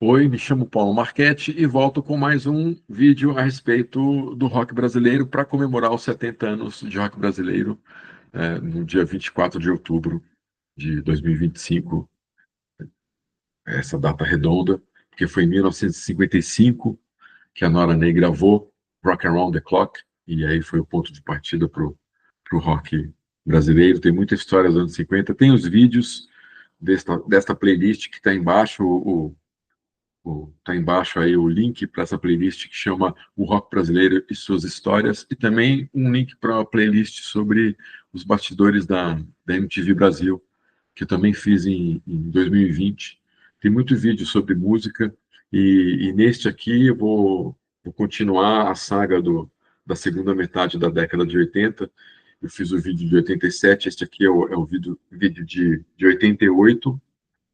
Oi, me chamo Paulo Marchetti e volto com mais um vídeo a respeito do rock brasileiro para comemorar os 70 anos de rock brasileiro, no dia 24 de outubro de 2025, essa data redonda, porque foi em 1955 que a Nora Ney gravou Rock Around the Clock, e aí foi o ponto de partida para o rock brasileiro. Tem muita história dos anos 50, tem os vídeos desta playlist que está embaixo, tá embaixo aí o link para essa playlist que chama O Rock Brasileiro e Suas Histórias, e também um link para uma playlist sobre os bastidores da MTV Brasil, que eu também fiz em 2020. Tem muito vídeo sobre música, e neste aqui eu vou continuar a saga da segunda metade da década de 80. Eu fiz o vídeo de 87, este aqui é o vídeo de 88,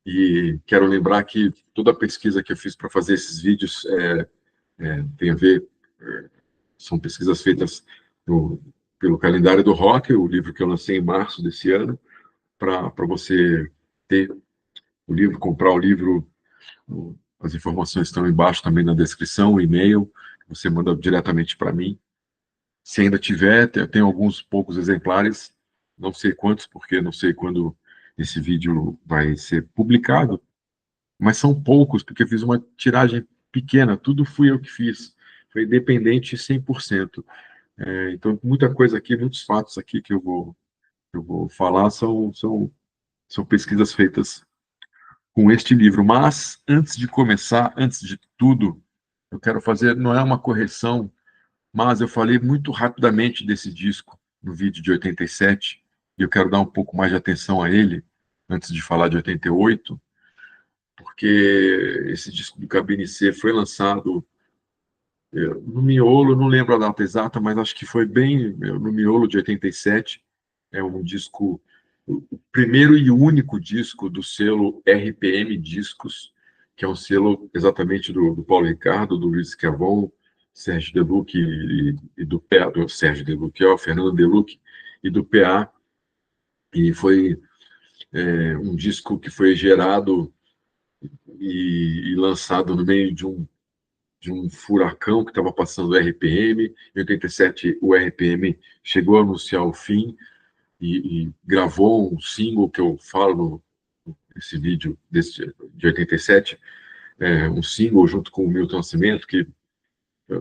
e quero lembrar que toda a pesquisa que eu fiz para fazer esses vídeos tem a ver, são pesquisas feitas pelo Calendário do Rock, o livro que eu lancei em março desse ano, para você ter o livro, comprar o livro. As informações estão embaixo também na descrição, o e-mail, você manda diretamente para mim. Se ainda tiver, tem alguns poucos exemplares, não sei quantos, porque não sei quando esse vídeo vai ser publicado, mas são poucos, porque eu fiz uma tiragem pequena, tudo fui eu que fiz, foi independente 100%. Então, muita coisa aqui, muitos fatos aqui que eu vou falar são pesquisas feitas com este livro. Mas, antes de começar, antes de tudo, eu quero fazer, não é uma correção, mas eu falei muito rapidamente desse disco no vídeo de 87, e eu quero dar um pouco mais de atenção a ele, antes de falar de 88, porque esse disco do Cabine C foi lançado no miolo, não lembro a data exata, mas acho que foi bem no miolo de 87. É um disco, o primeiro e único disco do selo RPM Discos, que é um selo exatamente do Paulo Ricardo, do Luiz Schiavon, Sérgio Deluc e do PA, do Sérgio Deluc, Fernando Deluc e do PA. E foi um disco que foi gerado e lançado no meio de um furacão que estava passando o RPM. Em 87, o RPM chegou a anunciar o fim e gravou um single que eu falo nesse vídeo de 87, um single junto com o Milton Nascimento, que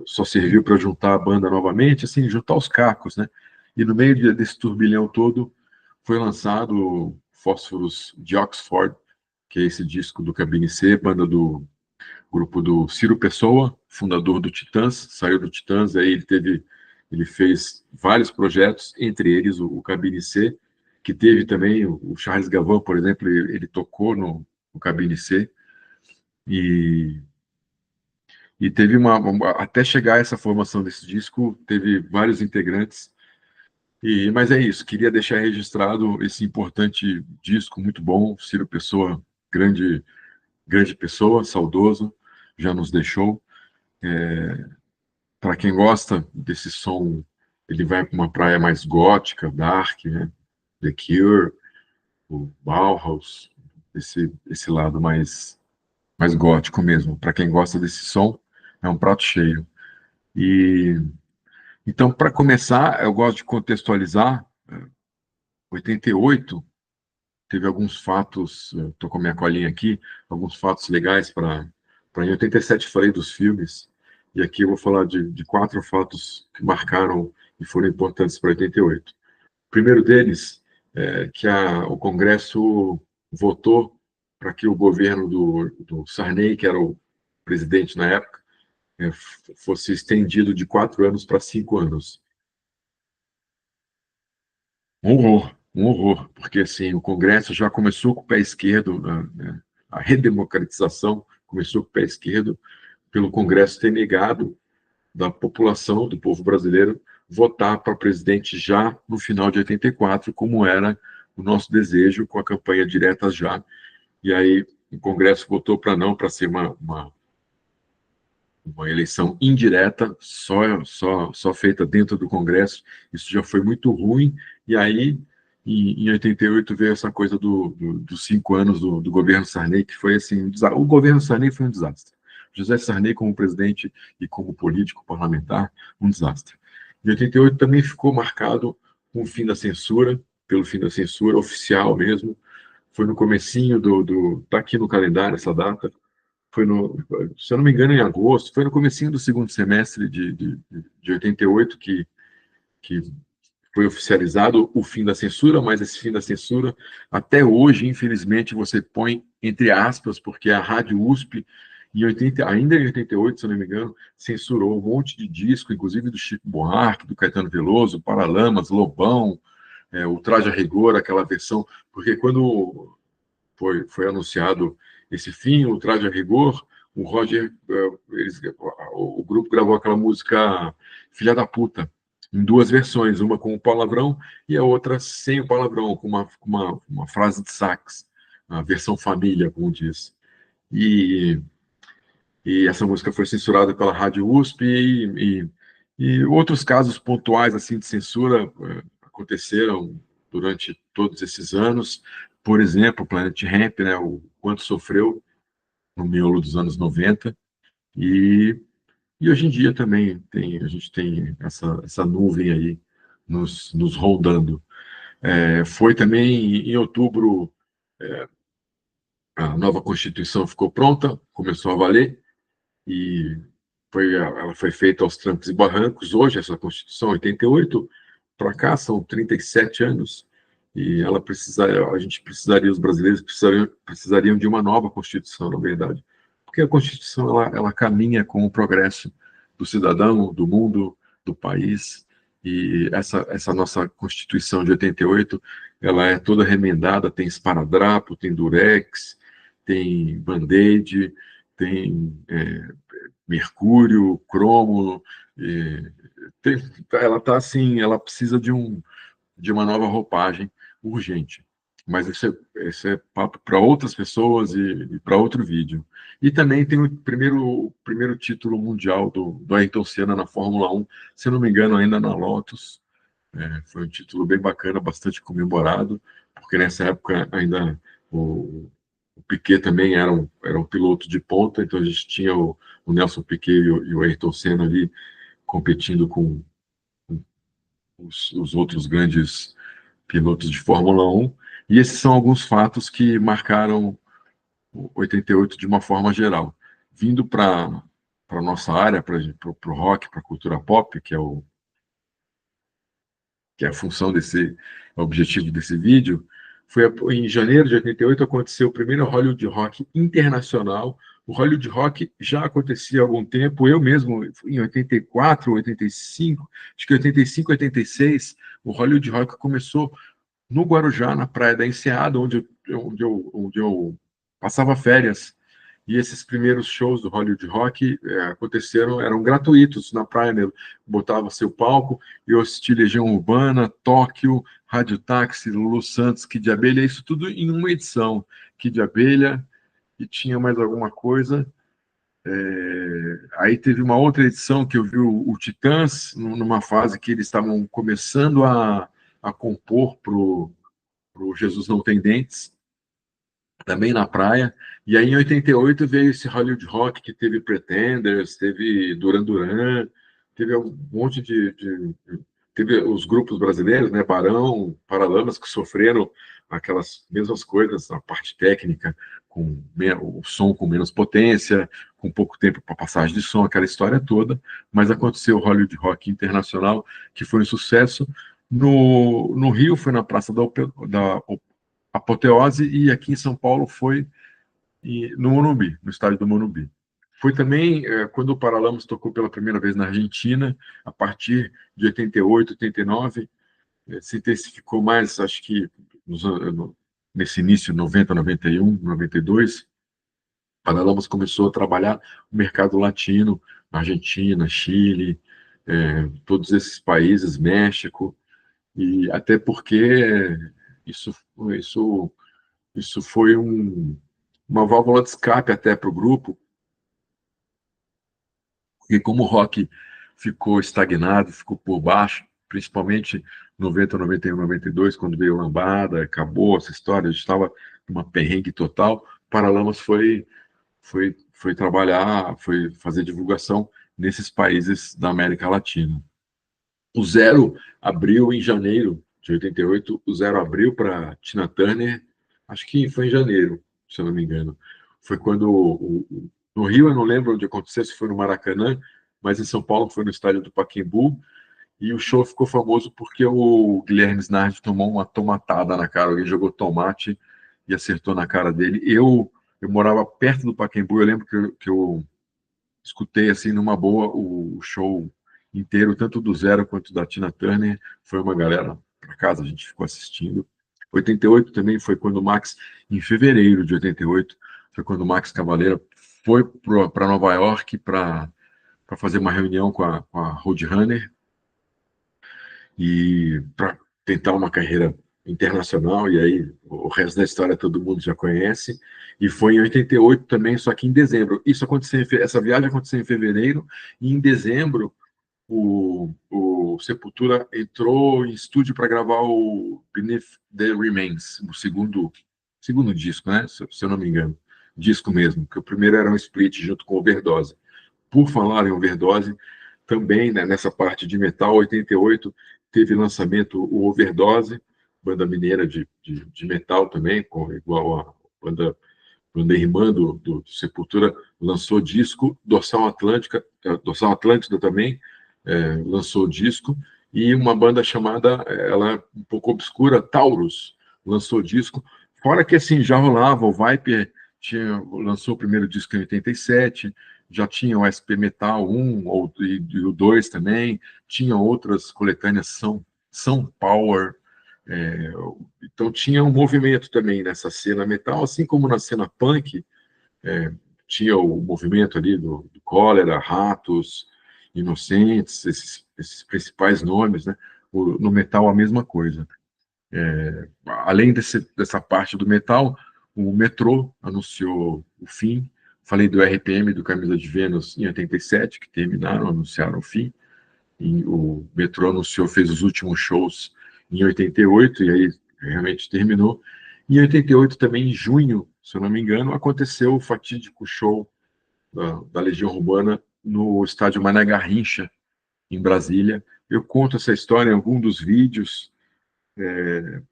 só serviu para juntar a banda novamente, assim, juntar os cacos, né? E no meio desse turbilhão todo, foi lançado Fósforos de Oxford, que é esse disco do Cabine C, banda do grupo do Ciro Pessoa, fundador do Titãs, saiu do Titãs, aí ele fez vários projetos, entre eles o Cabine C, que teve também o Charles Gavin, por exemplo, ele tocou no Cabine C, e, e teve até chegar a essa formação desse disco, teve vários integrantes, mas é isso, queria deixar registrado esse importante disco, muito bom, Ciro Pessoa, grande pessoa, saudoso, já nos deixou. Para quem gosta desse som, ele vai para uma praia mais gótica, dark, né? The Cure, o Bauhaus, esse lado mais gótico mesmo. Para quem gosta desse som, é um prato cheio. E então, para começar, eu gosto de contextualizar. 88 teve alguns fatos, estou com a minha colinha aqui, alguns fatos legais para em 87 falei dos filmes, e aqui eu vou falar de quatro fatos que marcaram e foram importantes para 88. O primeiro deles é que o Congresso votou para que o governo do Sarney, que era o presidente na época, fosse estendido de 4 anos para 5 anos. Um horror, porque assim, o Congresso já começou com o pé esquerdo, né, a redemocratização começou com o pé esquerdo, pelo Congresso ter negado da população, do povo brasileiro, votar para presidente já no final de 84, como era o nosso desejo com a campanha Diretas Já. E aí o Congresso votou para não, para ser uma eleição indireta, só feita dentro do Congresso. Isso já foi muito ruim. E aí, em 88 veio essa coisa dos 5 anos do governo Sarney, que foi assim, o governo Sarney foi um desastre. José Sarney como presidente e como político parlamentar, um desastre. Em 88 também ficou marcado com o fim da censura, pelo fim da censura oficial mesmo. Foi no comecinho tá aqui no calendário essa data, foi se eu não me engano, em agosto, foi no comecinho do segundo semestre de 88 que foi oficializado o fim da censura, mas esse fim da censura, até hoje, infelizmente, você põe entre aspas, porque a Rádio USP, ainda em 88, se eu não me engano, censurou um monte de disco, inclusive do Chico Buarque, do Caetano Veloso, Paralamas, Lobão, o Traje a Rigor, aquela versão, porque quando foi anunciado esse fim, o Traje a Rigor, o Roger, o grupo gravou aquela música Filha da Puta, em duas versões, uma com o palavrão e a outra sem o palavrão, com uma frase de sax, a versão família, como diz. E, e essa música foi censurada pela Rádio USP e outros casos pontuais assim de censura aconteceram durante todos esses anos. Por exemplo, o Planet Hemp, né, o quanto sofreu no miolo dos anos 90, e, e hoje em dia também a gente tem essa nuvem aí nos rondando. Foi também em outubro, a nova Constituição ficou pronta, começou a valer, e ela foi feita aos trancos e barrancos. Hoje, essa Constituição, 88, para cá, são 37 anos, e a gente precisaria, os brasileiros precisariam de uma nova Constituição, na verdade, porque a Constituição ela caminha com o progresso do cidadão, do mundo, do país, e essa nossa Constituição de 88, ela é toda remendada, tem esparadrapo, tem durex, tem band-aid, tem mercúrio, cromo, e ela tá assim, ela precisa de uma nova roupagem urgente. Mas esse é papo para outras pessoas e para outro vídeo. E também tem o primeiro título mundial do Ayrton Senna na Fórmula 1, se eu não me engano, ainda na Lotus. Foi um título bem bacana, bastante comemorado, porque nessa época ainda o Piquet também era um piloto de ponta, então a gente tinha o Nelson Piquet e o Ayrton Senna ali competindo com os outros grandes pilotos de Fórmula 1. E esses são alguns fatos que marcaram o 88 de uma forma geral. Vindo para a nossa área, para o rock, para a cultura pop, que é a função o objetivo desse vídeo, em janeiro de 88 aconteceu o primeiro Hollywood Rock internacional. O Hollywood Rock já acontecia há algum tempo, eu mesmo, em 84, 85, acho que 85, 86, o Hollywood Rock começou no Guarujá, na Praia da Enseada, onde eu passava férias. E esses primeiros shows do Hollywood Rock aconteceram, eram gratuitos na praia mesmo. Botava seu palco, eu assisti Legião Urbana, Tóquio, Rádio Táxi, Lulu Santos, Kid de Abelha, isso tudo em uma edição. Kid de Abelha, e tinha mais alguma coisa. Aí teve uma outra edição que eu vi o Titãs, numa fase que eles estavam começando a compor para o Jesus Não Tem Dentes, também na praia. E aí, em 88, veio esse Hollywood Rock, que teve Pretenders, teve Duran Duran, teve um monte teve os grupos brasileiros, né, Barão, Paralamas, que sofreram aquelas mesmas coisas, a parte técnica, com o som com menos potência, com pouco tempo para passagem de som, aquela história toda, mas aconteceu o Hollywood Rock Internacional, que foi um sucesso. No Rio, foi na Praça da Apoteose, e aqui em São Paulo foi no Morumbi, no estádio do Morumbi. Foi também quando o Paralamas tocou pela primeira vez na Argentina, a partir de 88, 89, se intensificou mais, acho que nesse início, 90, 91, 92, Paralamas começou a trabalhar o mercado latino, Argentina, Chile, todos esses países, México, e até porque isso, isso isso foi uma válvula de escape até para o grupo, porque como o rock ficou estagnado, ficou por baixo, principalmente 90, 91, 92, quando veio Lambada, acabou essa história, a gente estava numa perrengue total. Paralamas foi trabalhar, foi fazer divulgação nesses países da América Latina. O Zero abriu em janeiro de 88, o Zero abriu para Tina Turner, acho que foi em janeiro, se eu não me engano. Foi quando, no Rio, eu não lembro onde aconteceu, se foi no Maracanã, mas em São Paulo foi no estádio do Pacaembu, e o show ficou famoso porque o Guilherme Snardi tomou uma tomatada na cara, alguém jogou tomate e acertou na cara dele. Eu morava perto do Pacaembu, eu lembro que eu escutei assim numa boa o show inteiro, tanto do Zero quanto da Tina Turner. Foi uma galera para casa, a gente ficou assistindo. 88 também foi quando o Max, em fevereiro de 88, foi quando o Max Cavaleira foi para Nova York para fazer uma reunião com a Roadrunner e para tentar uma carreira internacional, e aí o resto da história todo mundo já conhece. E foi em 88 também, só que em dezembro. Essa viagem aconteceu em fevereiro, e em dezembro o Sepultura entrou em estúdio para gravar o Beneath the Remains, o segundo disco, né? Se eu não me engano. Disco mesmo, que o primeiro era um split junto com Overdose. Por falar em Overdose, também, né, nessa parte de metal, 88 teve lançamento o Overdose, banda mineira de metal também, igual a banda irmã do Sepultura, lançou disco. Dorsal Atlântica também lançou disco, e uma banda chamada, ela é um pouco obscura, Taurus, lançou disco. Fora que assim, já rolava, o Viper lançou o primeiro disco em 87, já tinha o SP Metal 1 e o 2 também, tinha outras coletâneas, São Power, é, então tinha um movimento também nessa cena metal, assim como na cena punk, é, tinha o movimento ali do Cólera, Ratos, Inocentes, esses principais nomes, né? No metal a mesma coisa. Além dessa parte do metal, o Metrô anunciou o fim. Falei do RPM, do Camisa de Vênus, em 87, que terminaram, anunciaram o fim. E o Metrô anunciou, fez os últimos shows em 88, e aí realmente terminou. Em 88, também, em junho, se eu não me engano, aconteceu o fatídico show da Legião Urbana no estádio Mané Garrincha, em Brasília. Eu conto essa história em algum dos vídeos,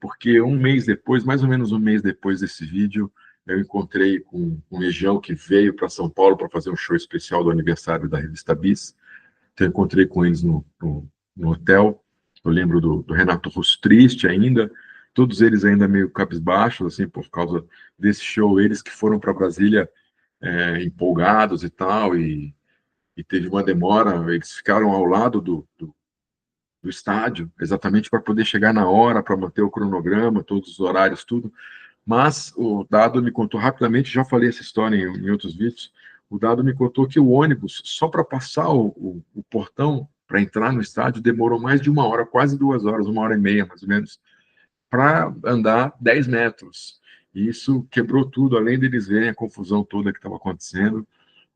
porque um mês depois, mais ou menos um mês depois desse vídeo, eu encontrei com um Legião que veio para São Paulo para fazer um show especial do aniversário da revista Bis. Então, eu encontrei com eles no hotel. Eu lembro do Renato Russo triste ainda, todos eles ainda meio cabisbaixos, assim, por causa desse show. Eles que foram para Brasília empolgados e tal, e teve uma demora. Eles ficaram ao lado do estádio, exatamente para poder chegar na hora, para manter o cronograma, todos os horários, tudo. Mas o Dado me contou rapidamente, já falei essa história em outros vídeos, o Dado me contou que o ônibus, só para passar o portão, para entrar no estádio, demorou mais de uma hora, quase 2 horas, 1 hora e meia, mais ou menos, para andar 10 metros. E isso quebrou tudo, além deles verem a confusão toda que estava acontecendo.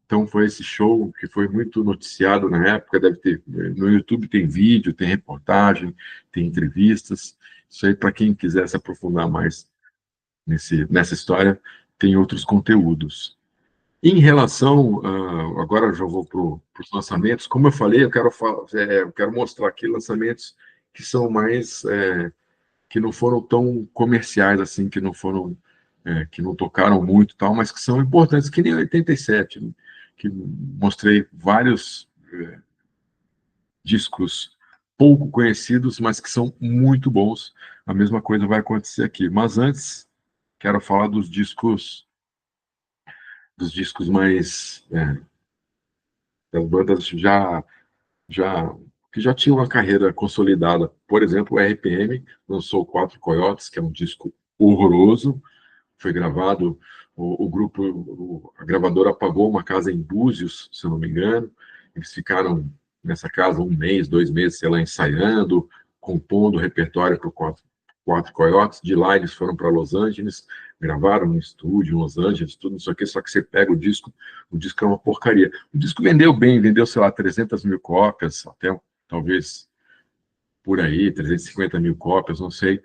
Então foi esse show que foi muito noticiado na época, deve ter, no YouTube tem vídeo, tem reportagem, tem entrevistas. Isso aí, para quem quiser se aprofundar mais nessa história, tem outros conteúdos. Em relação, agora eu já vou para os lançamentos, como eu falei, eu quero mostrar aqui lançamentos que são mais, que não foram tão comerciais assim, que não tocaram muito, tal, mas que são importantes, que nem 87, né? Que mostrei vários discos pouco conhecidos, mas que são muito bons. A mesma coisa vai acontecer aqui. Mas antes, quero falar dos discos mais das bandas já que já tinham uma carreira consolidada. Por exemplo, o RPM lançou Quatro Coiotes, que é um disco horroroso. Foi gravado, o grupo, a gravadora pagou uma casa em Búzios, se eu não me engano. Eles ficaram nessa casa 1 mês, 2 meses, sei lá, ensaiando, compondo o repertório para o Quatro Coiotes. De lá eles foram para Los Angeles, gravaram no estúdio em Los Angeles, tudo isso aqui, só que você pega o disco é uma porcaria. O disco vendeu bem, vendeu, sei lá, 300 mil cópias, até talvez por aí, 350 mil cópias, não sei.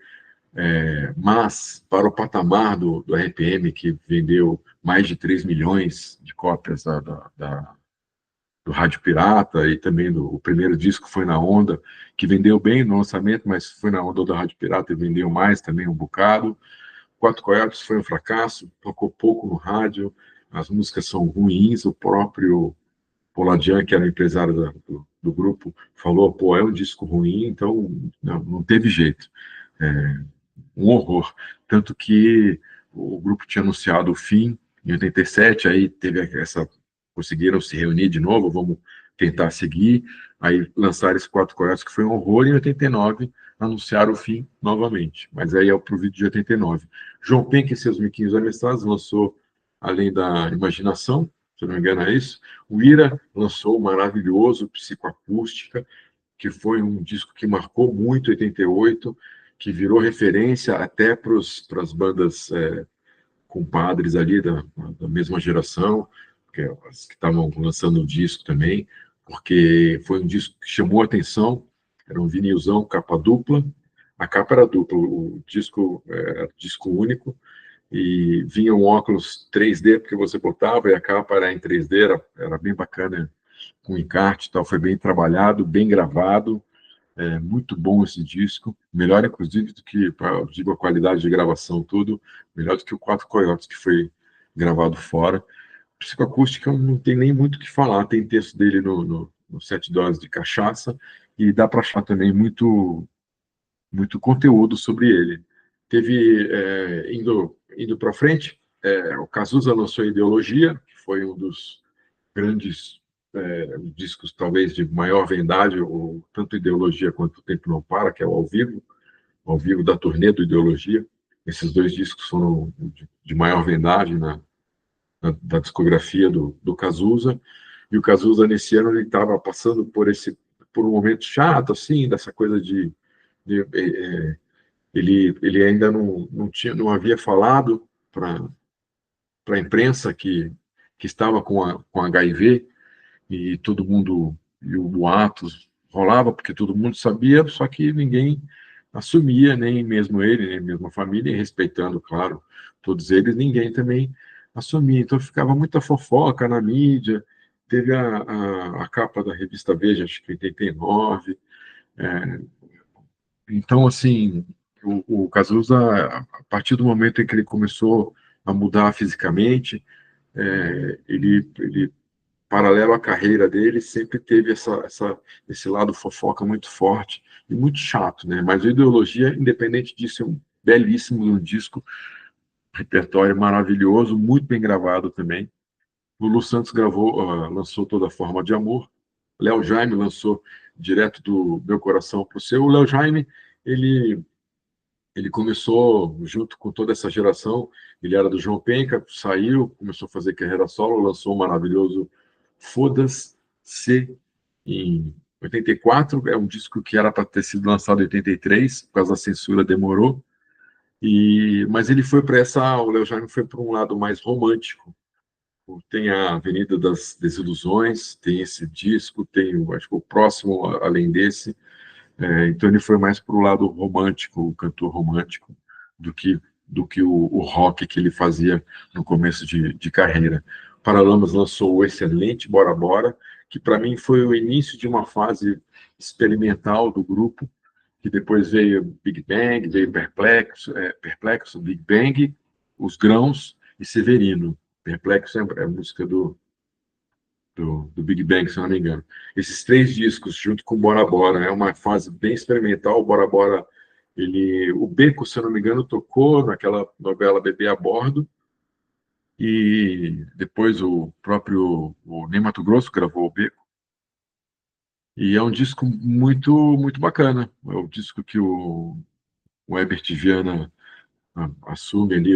Mas, para o patamar do RPM, que vendeu mais de 3 milhões de cópias do Rádio Pirata, e também o primeiro disco foi na onda, que vendeu bem no lançamento, mas foi na onda do Rádio Pirata e vendeu mais também um bocado. Quatro Coiotes foi um fracasso, tocou pouco no rádio, as músicas são ruins, o próprio Poladian, que era o empresário do grupo, falou, pô, é um disco ruim, então não teve jeito. É, um horror. Tanto que o grupo tinha anunciado o fim em 87, aí teve essa. Conseguiram se reunir de novo, vamos tentar seguir. Aí lançaram esse Quatro Coiotes, que foi um horror, e em 89 anunciaram o fim novamente. Mas aí é pro vídeo de 89. João Penck, em seus 1500 aniversários, lançou Além da Imaginação, se eu não me engano é isso. O Ira lançou o maravilhoso Psicoacústica, que foi um disco que marcou muito 88, que virou referência até para as bandas compadres ali da mesma geração, que, as que estavam lançando o disco também, porque foi um disco que chamou a atenção, era um vinilzão, capa dupla, a capa era dupla, o disco era disco único, e vinha um óculos 3D, porque você botava, e a capa era em 3D, era bem bacana, com encarte e tal, foi bem trabalhado, bem gravado, muito bom esse disco, melhor inclusive do que, digo, a qualidade de gravação, tudo, melhor do que o Quatro Coiotes, que foi gravado fora. Psicoacústica não tem nem muito o que falar, tem texto dele no 7 Doses de Cachaça, e dá para achar também muito conteúdo sobre ele. Teve, indo para frente, o Cazuza lançou Ideologia, que foi um dos grandes discos talvez de maior vendagem, ou tanto Ideologia quanto O Tempo Não Para, que é o ao vivo da turnê do Ideologia. Esses dois discos foram de maior vendagem da discografia do Cazuza. E o Cazuza, nesse ano, ele estava passando por um momento chato, assim, dessa coisa de ele ainda não havia falado para a imprensa que estava com HIV, e todo mundo, e o boatos rolava, porque todo mundo sabia, só que ninguém assumia, nem mesmo ele, nem mesmo a família, e respeitando, claro, todos eles, ninguém também assumia. Então ficava muita fofoca na mídia, teve a capa da revista Veja, acho que em 89. É, então, assim, o Cazuza, a partir do momento em que ele começou a mudar fisicamente, ele paralelo à carreira dele, sempre teve esse lado fofoca muito forte e muito chato, né? Mas a Ideologia, independente disso, é um belíssimo um disco, repertório maravilhoso, muito bem gravado também. O Lu Santos lançou Toda Forma de Amor. Léo Jaime lançou Direto do Meu Coração para o Seu. O Léo Jaime, ele ele começou junto com toda essa geração. Ele era do João Penca, saiu, começou a fazer carreira solo, lançou um maravilhoso Foda-se em 84. É um disco que era para ter sido lançado em 83, por causa da censura demorou. Mas ele foi para o Léo Jaime foi para um lado mais romântico. Tem a Avenida das Desilusões, tem esse disco, tem, acho que o próximo, além desse, então ele foi mais para o lado romântico, o cantor romântico, do que, o rock que ele fazia no começo de carreira. Paralamas lançou o excelente Bora Bora, que para mim foi o início de uma fase experimental do grupo, que depois veio Big Bang, veio Perplexo, Big Bang, Os Grãos e Severino. Perplexo é a música do Big Bang, se não me engano. Esses três discos, junto com Bora Bora, é uma fase bem experimental. O Bora Bora, o Beco, se não me engano, tocou naquela novela Bebê a Bordo, e depois o próprio Ney Matogrosso gravou o Beco. E é um disco muito, muito bacana. É o disco que o Herbert Viana assume ali,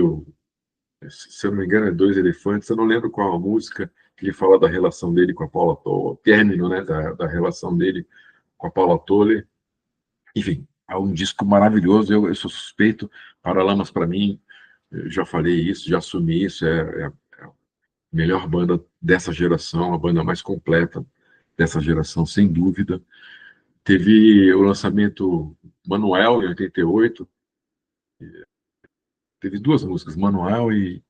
se eu não me engano, é Dois Elefantes. Eu não lembro qual a música que ele fala da relação dele com a Paula Toller, o término, né, da relação dele com a Paula Toller. Enfim, é um disco maravilhoso. Eu sou suspeito. Paralamas, para mim, eu já falei isso, já assumi isso. É a melhor banda dessa geração, a banda mais completa dessa geração, sem dúvida. Teve o lançamento Manuel, em 88. Teve duas músicas, Manuel e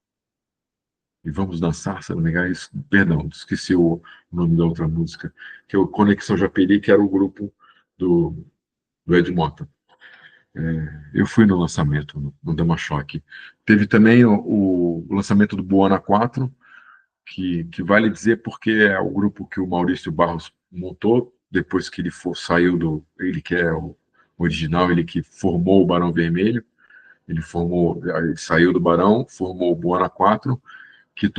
Vamos Dançar, se não me engano. Perdão, esqueci o nome da outra música, que é o Conexão Japeri, que era o grupo do, do Ed Mota. Eu fui no lançamento, no Dama Choque. Teve também o lançamento do Buana 4, que vale dizer porque é o grupo que o Maurício Barros montou, depois que ele saiu do... Ele que é o original, ele que formou o Barão Vermelho. Ele saiu do Barão, formou o Buana 4, que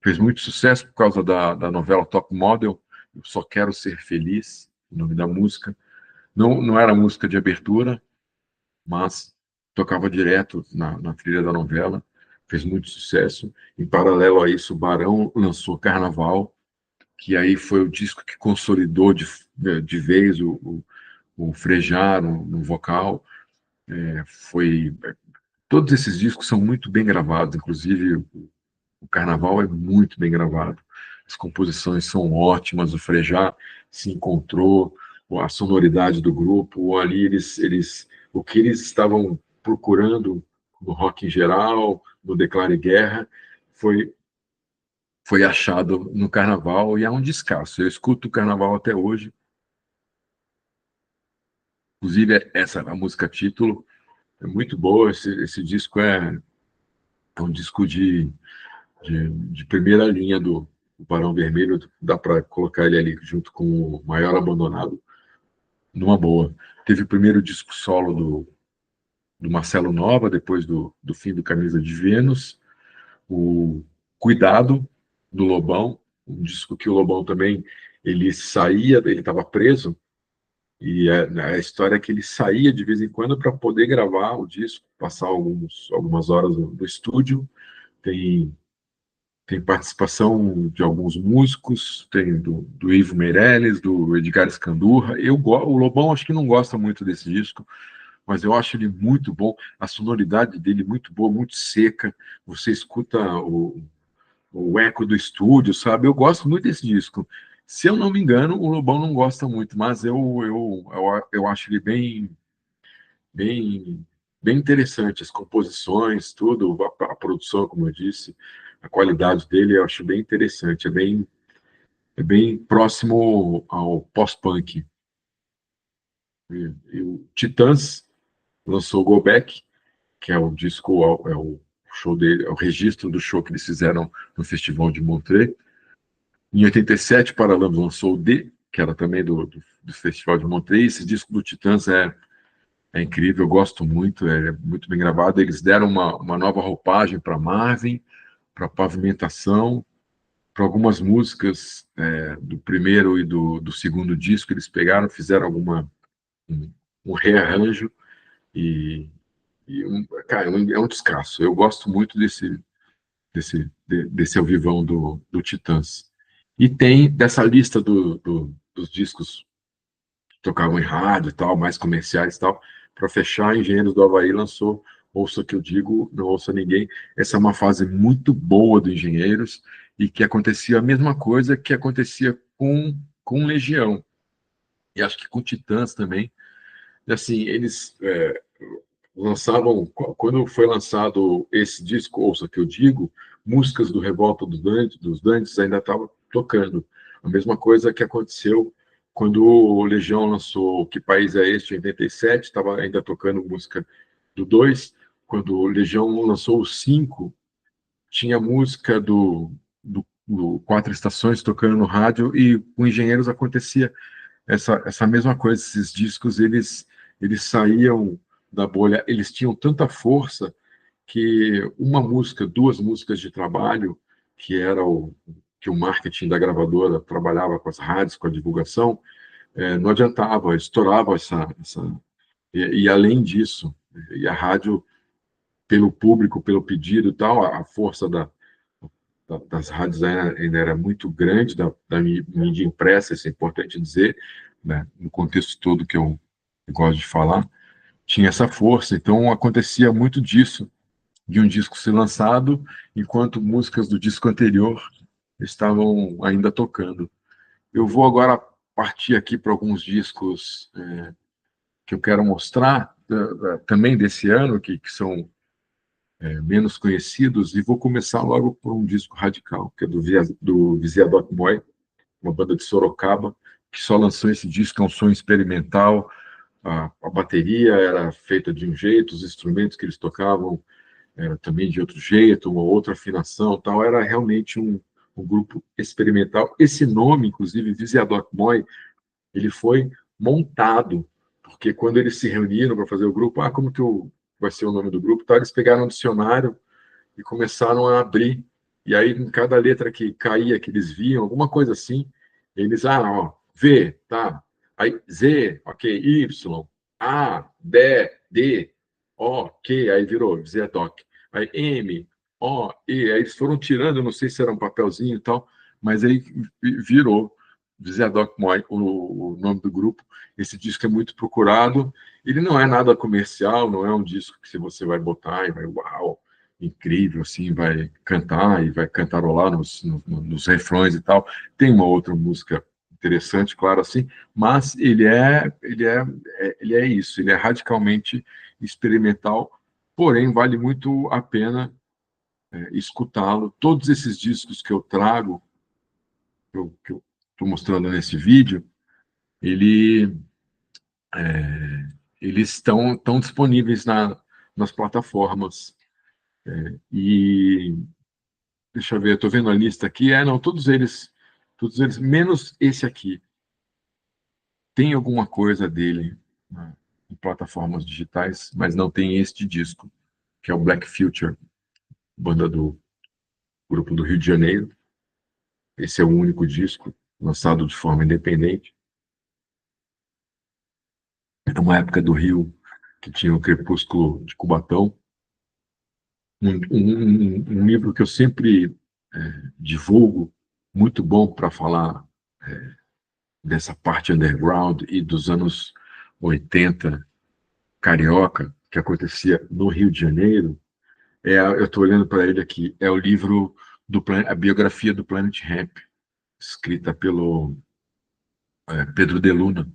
fez muito sucesso por causa da novela Top Model, Eu Só Quero Ser Feliz, o nome da música. Não era música de abertura, mas tocava direto na trilha da novela, fez muito sucesso. Em paralelo a isso, o Barão lançou Carnaval, que aí foi o disco que consolidou de vez o Frejá no vocal. Foi Todos esses discos são muito bem gravados, inclusive o Carnaval é muito bem gravado. As composições são ótimas, o Frejá se encontrou, a sonoridade do grupo, ali o que eles estavam procurando no rock em geral, no Declare Guerra, foi, foi achado no Carnaval e é um descasso. Eu escuto o Carnaval até hoje, inclusive a música título é muito boa. Esse disco é um disco de primeira linha do Barão Vermelho. Dá para colocar ele ali junto com o Maior Abandonado, numa boa. Teve o primeiro disco solo do Marcelo Nova, depois do fim do Camisa de Vênus, o Cuidado, do Lobão, um disco que o Lobão também, ele estava preso, e a história é que ele saía de vez em quando para poder gravar o disco, passar algumas horas no estúdio. Tem Tem participação de alguns músicos, tem do Ivo Meirelles, do Edgar Escandurra. O Lobão acho que não gosta muito desse disco, mas eu acho ele muito bom, a sonoridade dele muito boa, muito seca. Você escuta o eco do estúdio, sabe? Eu gosto muito desse disco. Se eu não me engano, o Lobão não gosta muito, mas eu acho ele bem, bem interessante, as composições, tudo, a produção, como eu disse, a qualidade dele eu acho bem interessante, é bem próximo ao pós-punk. E o Titãs lançou o Go Back, que é o disco, é o show dele, é o registro do show que eles fizeram no Festival de Montreux. Em 87, Paralamas lançou o D, que era também do Festival de Montreux. Esse disco do Titãs é incrível, eu gosto muito, é muito bem gravado. Eles deram uma nova roupagem para Marvin, para Pavimentação, para algumas músicas do primeiro e do segundo disco. Eles pegaram, fizeram um, um rearranjo e, cara, é um descasso. Eu gosto muito desse ao vivão do Titãs. E tem dessa lista dos discos tocavam em rádio e tal, mais comerciais e tal. Para fechar, Engenheiros do Havaí lançou Ouça o que eu digo, não ouça ninguém. Essa é uma fase muito boa do Engenheiros e que acontecia a mesma coisa que acontecia com Legião. E acho que com Titãs também. E assim, eles lançavam, quando foi lançado esse disco, Ouça o que eu digo, músicas do Revolta dos Dantes ainda estavam tocando. A mesma coisa que aconteceu quando o Legião lançou Que País é Este, em 87, estava ainda tocando música do 2. Quando o Legião lançou o 5, tinha música do Quatro Estações tocando no rádio, e com Engenheiros acontecia essa mesma coisa. Esses discos, eles saíam da bolha, eles tinham tanta força que uma música, duas músicas de trabalho, que era que o marketing da gravadora trabalhava com as rádios, com a divulgação, não adiantava, estourava e além disso, e a rádio, pelo público, pelo pedido e tal, a força das rádios ainda era muito grande, da mídia impressa, isso é importante dizer, né, no contexto todo que eu gosto de falar, tinha essa força. Então acontecia muito disso, de um disco ser lançado, enquanto músicas do disco anterior estavam ainda tocando. Eu vou agora partir aqui para alguns discos que eu quero mostrar, também desse ano, que são menos conhecidos, e vou começar logo por um disco radical, que é do Viziadoc Boy, uma banda de Sorocaba, que só lançou esse disco, é um som experimental. A bateria era feita de um jeito, os instrumentos que eles tocavam era também de outro jeito, uma outra afinação, tal. Era realmente um grupo experimental. Esse nome, inclusive, Viziadoc Boy, ele foi montado, porque quando eles se reuniram para fazer o grupo, como que vai ser o nome do grupo? Tá, eles pegaram um dicionário e começaram a abrir. E aí, em cada letra que caía, que eles viam, alguma coisa assim, eles, ó, V, tá. Aí, Z, ok, Y, A, D, O, Q, aí virou Zedoc. Aí, M, O, E, aí eles foram tirando, eu não sei se era um papelzinho e tal, mas aí virou Zedoc Moi, o nome do grupo. Esse disco é muito procurado. Ele não é nada comercial, não é um disco que se você vai botar e vai, uau, incrível, assim, vai cantar e vai cantarolar nos refrões e tal. Tem uma outra música interessante, claro, assim, mas ele é isso, ele é radicalmente experimental, porém vale muito a pena escutá-lo. Todos esses discos que eu trago, que eu estou mostrando nesse vídeo, ele, eles estão disponíveis nas plataformas. E deixa eu ver, eu tô vendo a lista aqui. Não, todos eles, menos esse aqui. Tem alguma coisa dele, né, em plataformas digitais, mas não tem este disco, que é o Black Future, banda do grupo do Rio de Janeiro. Esse é o único disco lançado de forma independente. É uma época do Rio que tinha o Crepúsculo de Cubatão, um livro que eu sempre divulgo, muito bom para falar dessa parte underground e dos anos 80 carioca, que acontecia no Rio de Janeiro. Eu estou olhando para ele aqui, é o livro a biografia do Planet Hemp, escrita pelo Pedro de Luna.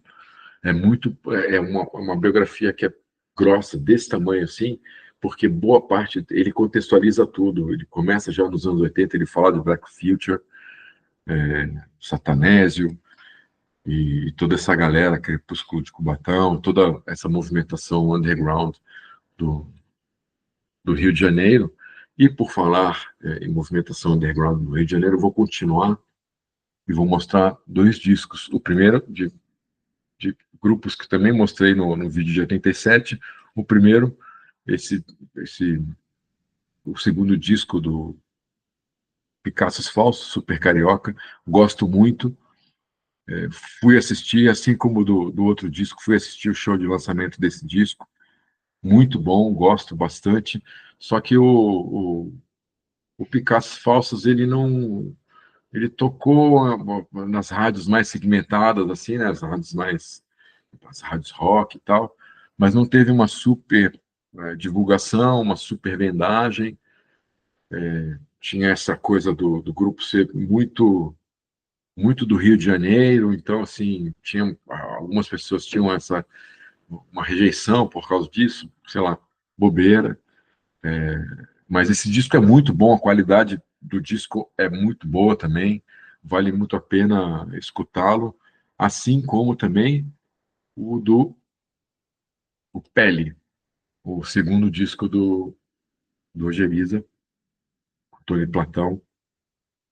É uma biografia que é grossa, desse tamanho assim, porque boa parte, ele contextualiza tudo. Ele começa já nos anos 80, ele fala de Black Future, Satanésio, e toda essa galera, Crepúsculo de Cubatão, toda essa movimentação underground do, do Rio de Janeiro. E por falar em movimentação underground no Rio de Janeiro, eu vou continuar e vou mostrar dois discos. O primeiro de grupos que também mostrei no vídeo de 87. O primeiro, esse, esse, o segundo disco do Picassos Falsos, Super Carioca. Gosto muito. Fui assistir, assim como do outro disco, fui assistir o show de lançamento desse disco. Muito bom, gosto bastante. Só que o Picassos Falsos, ele não. Ele tocou nas rádios mais segmentadas, assim, né? As rádios rock e tal, mas não teve uma super divulgação, uma super vendagem. Tinha essa coisa do grupo ser muito do Rio de Janeiro, então, assim, algumas pessoas tinham uma rejeição por causa disso, sei lá, bobeira. Mas esse disco é muito bom, a qualidade do disco é muito boa também, vale muito a pena escutá-lo, assim como também o Pele, o segundo disco do Ogeriza, Tony Platão,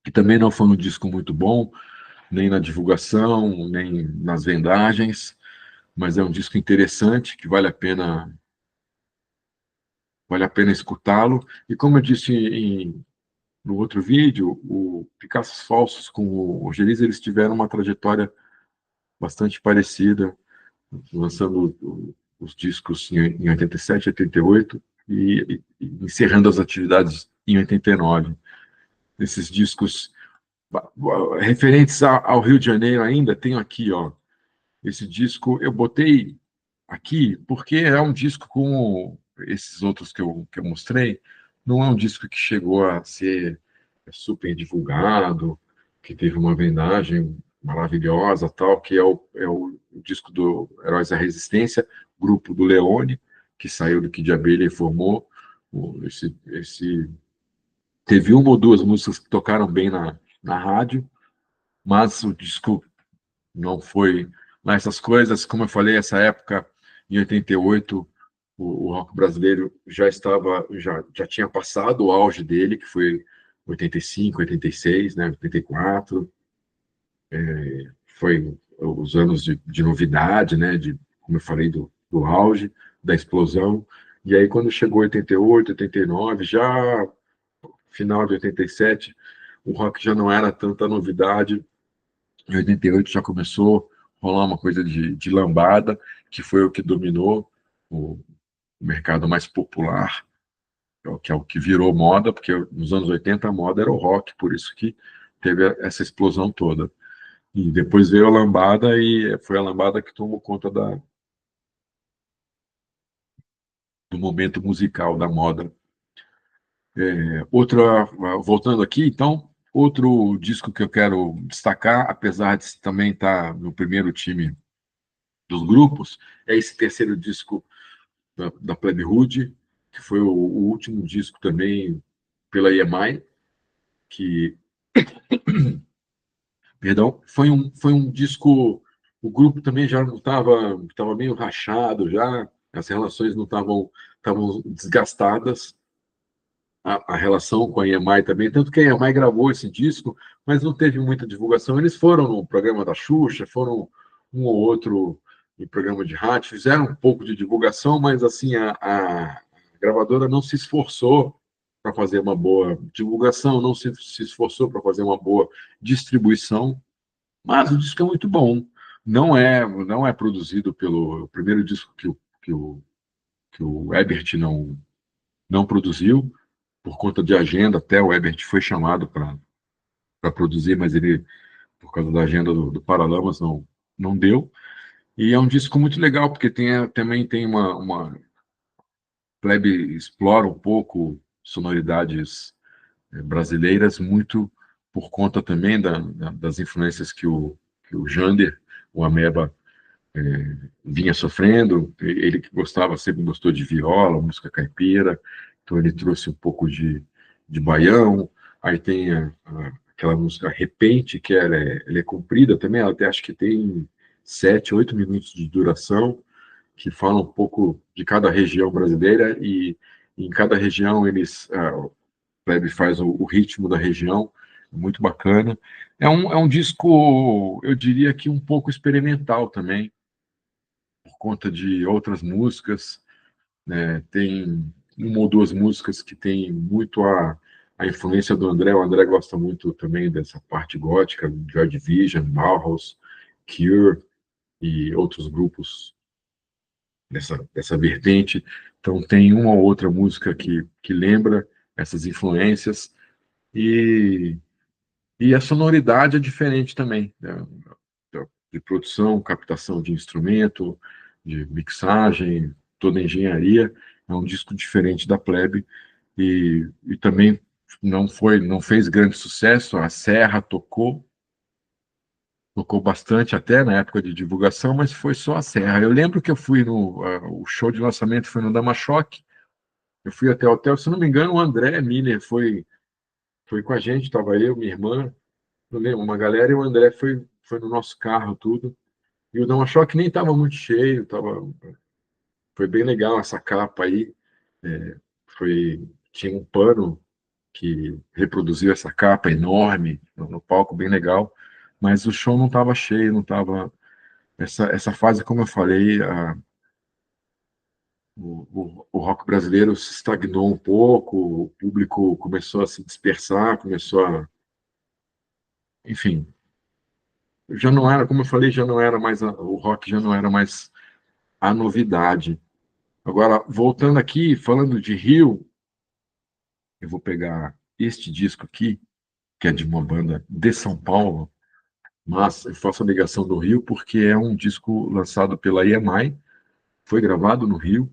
que também não foi um disco muito bom, nem na divulgação, nem nas vendagens, mas é um disco interessante que vale a pena escutá-lo. E como eu disse no outro vídeo, o Picassos Falsos com o Ogeriza, eles tiveram uma trajetória bastante parecida, lançando os discos em 87, 88 e encerrando as atividades em 89. Esses discos referentes ao Rio de Janeiro ainda, tenho aqui, ó, esse disco eu botei aqui porque é um disco como esses outros que eu mostrei, não é um disco que chegou a ser super divulgado, que teve uma vendagem. maravilhosa, tal, que é o disco do Heróis da Resistência, grupo do Leone, que saiu do Kid de Abelha e formou. Teve uma ou duas músicas que tocaram bem na rádio, mas o disco não foi lá essas coisas. Como eu falei, essa época, em 88, o rock brasileiro já tinha passado o auge dele, que foi 85, 86, né, 84. Foi os anos de novidade, né, como eu falei, do auge, da explosão. E aí, quando chegou 88, 89, já final de 87, o rock já não era tanta novidade. Em 88 já começou a rolar uma coisa de lambada, que foi o que dominou o mercado mais popular, que é o que virou moda, porque nos anos 80 a moda era o rock, por isso que teve essa explosão toda. E depois veio a lambada, e foi a lambada que tomou conta do momento musical, da moda. Voltando aqui, então, outro disco que eu quero destacar, apesar de também estar no primeiro time dos grupos, é esse terceiro disco da Plebe Hood, que foi o último disco também pela EMI, que, perdão, foi um disco, o grupo também já não estava meio rachado já, as relações não estavam desgastadas, a relação com a EMI também, tanto que a EMI gravou esse disco, mas não teve muita divulgação. Eles foram no programa da Xuxa, foram um ou outro em programa de rádio, fizeram um pouco de divulgação, mas assim a gravadora não se esforçou para fazer uma boa divulgação, não se esforçou para fazer uma boa distribuição, mas o disco é muito bom. Não é produzido pelo o primeiro disco que o Ebert não produziu, por conta de agenda. Até o Ebert foi chamado para produzir, mas ele, por causa da agenda do Paralamas, não deu. E é um disco muito legal, porque também tem uma Plebe explora um pouco sonoridades brasileiras, muito por conta também das influências que o Jander, o Ameba, vinha sofrendo. Ele que sempre gostou de viola, música caipira, então ele trouxe um pouco de baião. Aí tem aquela música Repente, que ela é comprida também, ela até acho que tem 7, 8 minutos de duração, que fala um pouco de cada região brasileira, e em cada região o Plebe faz o ritmo da região, muito bacana. É um disco, eu diria que um pouco experimental também, por conta de outras músicas, né? Tem uma ou duas músicas que tem muito a influência do André. O André gosta muito também dessa parte gótica, Joy Division, Bauhaus, Cure e outros grupos dessa vertente. Então tem uma ou outra música que lembra essas influências, e, e a sonoridade é diferente também, né? De produção, captação de instrumento, de mixagem, toda a engenharia. É um disco diferente da Plebe, e também não fez grande sucesso. A Serra tocou bastante até na época de divulgação, mas foi só a Serra. Eu lembro que eu fui o show de lançamento foi no Dama-Choque. Eu fui até o hotel, se não me engano, o André Miller foi com a gente, estava eu, minha irmã, não lembro, uma galera, e o André foi no nosso carro, tudo. E o Dama-Choque nem estava muito cheio, foi bem legal essa capa aí. É, tinha um pano que reproduziu essa capa enorme no palco, bem legal, mas o show não estava cheio, não estava. Essa fase, como eu falei, o rock brasileiro se estagnou um pouco, o público começou a se dispersar, enfim, já não era, como eu falei, já não era mais, o rock já não era mais a novidade. Agora, voltando aqui, falando de Rio, eu vou pegar este disco aqui, que é de uma banda de São Paulo, mas eu faço a ligação do Rio porque é um disco lançado pela EMI, foi gravado no Rio,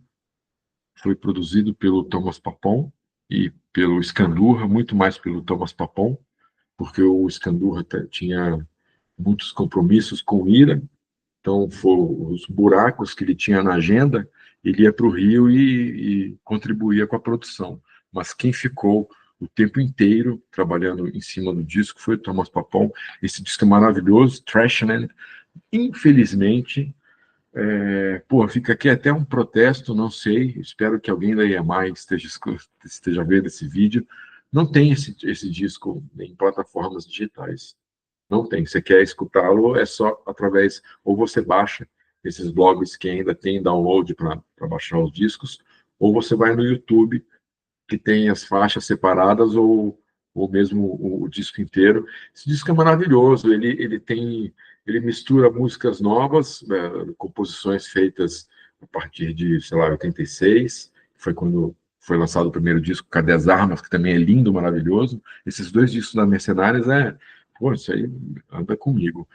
foi produzido pelo Thomas Papon e pelo Scandurra, muito mais pelo Thomas Papon, porque o Scandurra tinha muitos compromissos com o Ira, então foram os buracos que ele tinha na agenda, ele ia para o Rio e contribuía com a produção. Mas quem ficou o tempo inteiro trabalhando em cima do disco foi o Thomas Papon. Esse disco é maravilhoso, Trashland. Infelizmente, fica aqui até um protesto, não sei, espero que alguém da EMI esteja vendo esse vídeo. Não tem esse disco em plataformas digitais. Não tem. Você quer escutá-lo, é só através, ou você baixa esses blogs que ainda tem download para baixar os discos, ou você vai no YouTube, que tem as faixas separadas, ou mesmo o disco inteiro. Esse disco é maravilhoso, ele mistura músicas novas, composições feitas a partir de, sei lá, 86, foi quando foi lançado o primeiro disco, Cadê as Armas, que também é lindo, maravilhoso. Esses dois discos da Mercenários pô, isso aí anda comigo.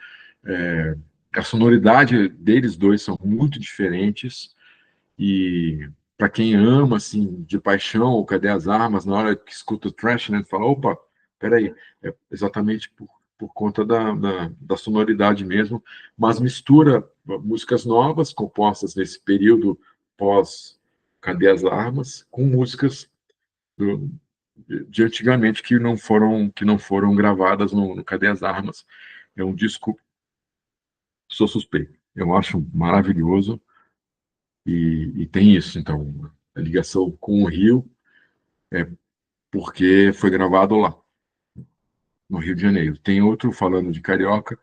É, a sonoridade deles dois são muito diferentes, e para quem ama, assim, de paixão, o Cadê as Armas, na hora que escuta o Trash, né, fala, opa, peraí, é exatamente por conta da sonoridade mesmo, mas mistura músicas novas, compostas nesse período pós Cadê as Armas, com músicas do, de antigamente que não foram gravadas no Cadê as Armas. É um disco, sou suspeito, eu acho maravilhoso, e tem isso, então, a ligação com o Rio é porque foi gravado lá, no Rio de Janeiro. Tem outro falando de Carioca,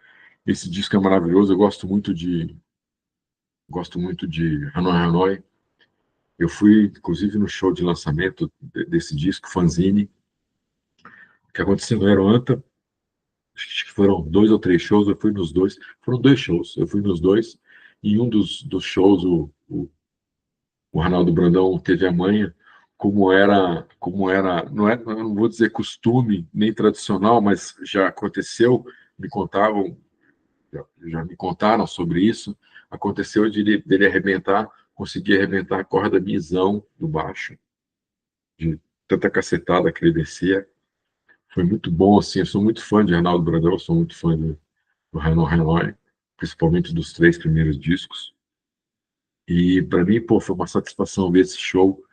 esse disco é maravilhoso, eu gosto muito de Hanoi Hanoi. Eu fui, inclusive, no show de lançamento desse disco, Fanzine, que aconteceu no Aeroanta. Acho que foram 2 ou 3 shows, eu fui nos dois. Foram 2 shows, eu fui nos dois. E em um dos shows, o Arnaldo Brandão teve a manha, como era, eu não vou dizer costume nem tradicional, mas já aconteceu, me contavam, já me contaram sobre isso. Aconteceu dele arrebentar, conseguir arrebentar a corda misão do baixo, de tanta cacetada que ele descia. Foi muito bom, assim. Eu sou muito fã de Arnaldo Brandão, eu sou muito fã do Hanoi Hanoi, principalmente dos 3 primeiros discos. E para mim, pô, foi uma satisfação ver esse show,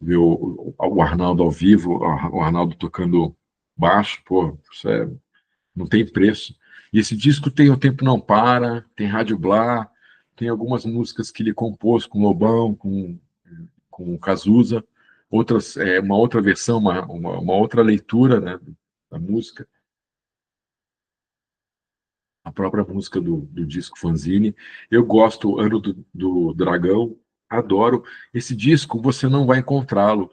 ver o Arnaldo ao vivo, o Arnaldo tocando baixo, pô, não tem preço. E esse disco tem O Tempo Não Para, tem Rádio Blá, tem algumas músicas que ele compôs com o Lobão, com o Cazuza, uma outra versão, uma outra leitura, né, da música, a própria música do disco Fanzine. Eu gosto, Ano do Dragão, adoro. Esse disco você não vai encontrá-lo,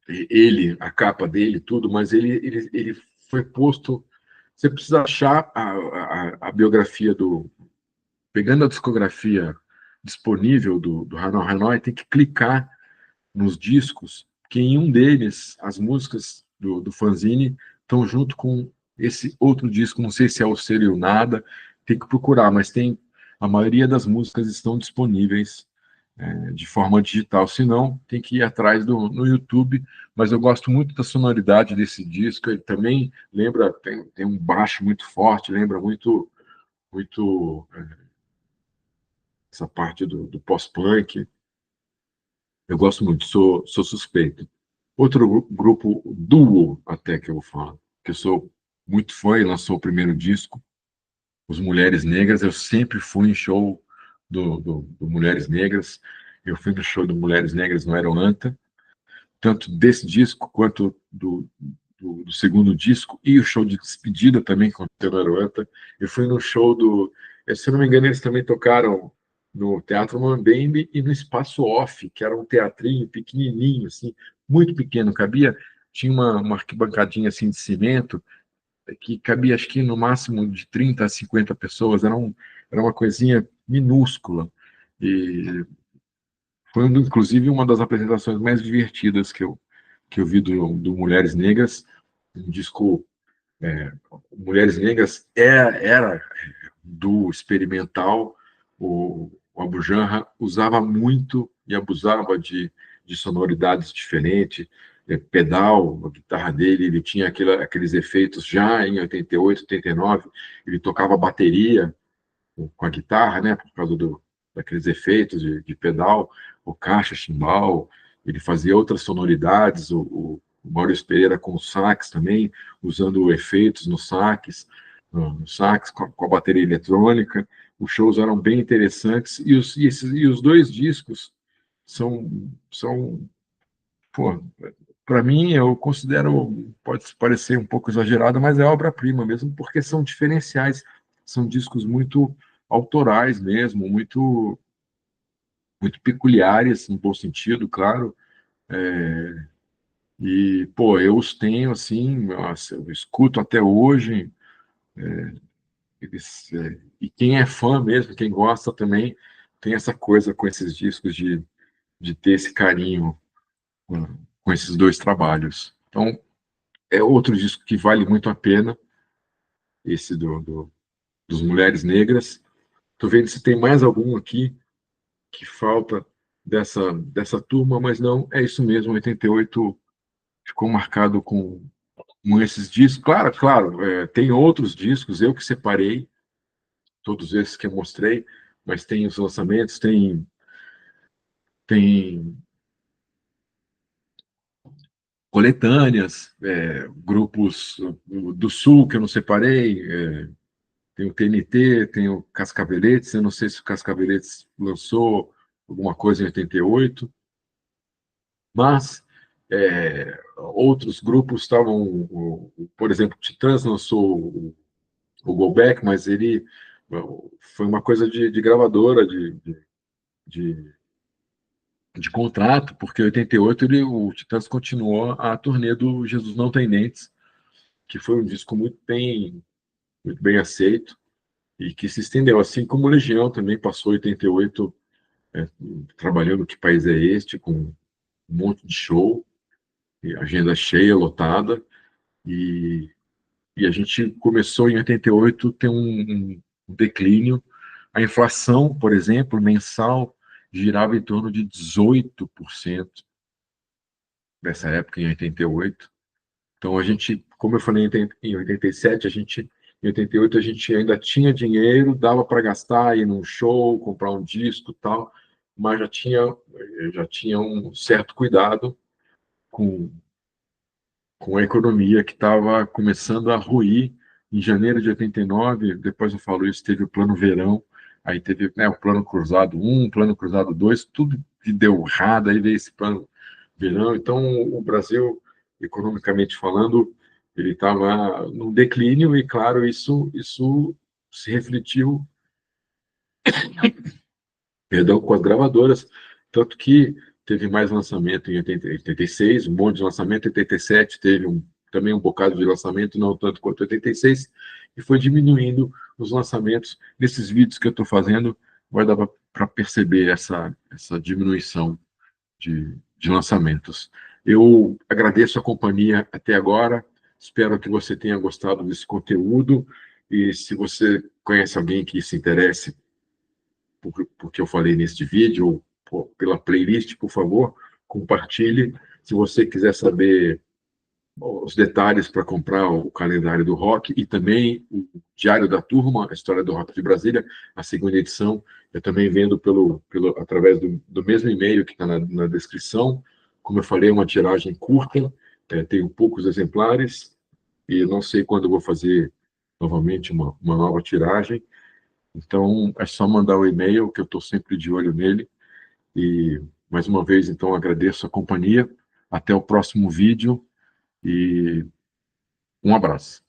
ele, a capa dele, tudo, mas ele foi posto. Você precisa achar a biografia pegando a discografia disponível do Hanoi Hanoi, tem que clicar nos discos, que em um deles, as músicas do Fanzine estão junto com esse outro disco, não sei se é o Ser e o Nada, tem que procurar, mas a maioria das músicas estão disponíveis de forma digital, se não, tem que ir atrás no YouTube, mas eu gosto muito da sonoridade desse disco, ele também lembra, tem um baixo muito forte, lembra muito essa parte do pós-punk. Eu gosto muito, sou suspeito. Outro grupo, duo, até que eu vou falar, que eu sou muito fã e lançou o primeiro disco, Os Mulheres Negras. Eu sempre fui em show do Mulheres Negras. Eu fui no show do Mulheres Negras no Aeroanta, tanto desse disco quanto do segundo disco, e o show de despedida também, que aconteceu no Aeroanta. Eu fui no show se eu não me engano, eles também tocaram no Teatro Mambembe e no Espaço Off, que era um teatrinho pequenininho, assim, muito pequeno, tinha uma arquibancadinha assim de cimento, que cabia acho que no máximo de 30 a 50 pessoas, era uma coisinha minúscula, e foi inclusive uma das apresentações mais divertidas que eu vi do Mulheres Negras, um disco. Mulheres Negras era do experimental. O Abu Janra usava muito e abusava de sonoridades diferentes, pedal, a guitarra dele, ele tinha aqueles efeitos já em 88, 89, ele tocava bateria com a guitarra, né, por causa daqueles efeitos de pedal, o caixa, chimbal, ele fazia outras sonoridades, o Maurício Pereira com o sax também, usando efeitos no sax com a bateria eletrônica. Os shows eram bem interessantes e os dois discos são pô, para mim, eu considero, pode parecer um pouco exagerado, mas é obra-prima mesmo, porque são diferenciais, são discos muito autorais mesmo, muito peculiares, no bom sentido, claro. E, pô, eu os tenho, assim, nossa, eu escuto até hoje, e quem é fã mesmo, quem gosta também, tem essa coisa com esses discos de ter esse carinho com esses dois trabalhos. Então, é outro disco que vale muito a pena, esse dos Mulheres Negras. Tô vendo se tem mais algum aqui que falta dessa turma, mas não, é isso mesmo, 88 ficou marcado com esses discos. Claro, claro, tem outros discos, eu que separei, todos esses que eu mostrei, mas tem os lançamentos, tem coletâneas, grupos do Sul que eu não separei, tem o TNT, tem o Cascaveletes, eu não sei se o Cascaveletes lançou alguma coisa em 88, mas outros grupos estavam, por exemplo, Titãs lançou o Go Back, mas ele foi uma coisa de gravadora, de, de contrato, porque em 88 o Titãs continuou a turnê do Jesus Não Tem Dentes, que foi um disco muito bem aceito e que se estendeu, assim como Legião também passou 88 trabalhando Que País é Este, com um monte de show, agenda cheia, lotada, e, e a gente começou em 88 ter um declínio. A inflação, por exemplo, mensal, girava em torno de 18% nessa época, em 88. Então, a gente, como eu falei em 87, em 88 a gente ainda tinha dinheiro, dava para gastar, ir num show, comprar um disco e tal, mas já tinha um certo cuidado com, com a economia que estava começando a ruir. Em janeiro de 89, depois eu falo isso, teve o Plano Verão, aí teve, né, o Plano Cruzado 1, Plano Cruzado 2, tudo que deu errado, aí veio esse Plano Verão. Então, o Brasil, economicamente falando, ele estava num declínio e, claro, isso se refletiu, perdão, com as gravadoras, tanto que teve mais lançamento em 86, um monte de lançamento, em 87 teve também um bocado de lançamento, não tanto quanto 86, e foi diminuindo os lançamentos. Nesses vídeos que eu estou fazendo, vai dar para perceber essa diminuição de lançamentos. Eu agradeço a companhia até agora, espero que você tenha gostado desse conteúdo, e se você conhece alguém que se interesse porque eu falei neste vídeo, ou pela playlist, por favor, compartilhe. Se você quiser saber os detalhes para comprar o calendário do rock e também o Diário da Turma, a história do rock de Brasília, a segunda edição, eu também vendo através do mesmo e-mail que está na descrição. Como eu falei, é uma tiragem curta, tenho poucos exemplares e não sei quando eu vou fazer novamente uma nova tiragem. Então, é só mandar o e-mail, que eu estou sempre de olho nele. E, mais uma vez, então, agradeço a companhia. Até o próximo vídeo e um abraço.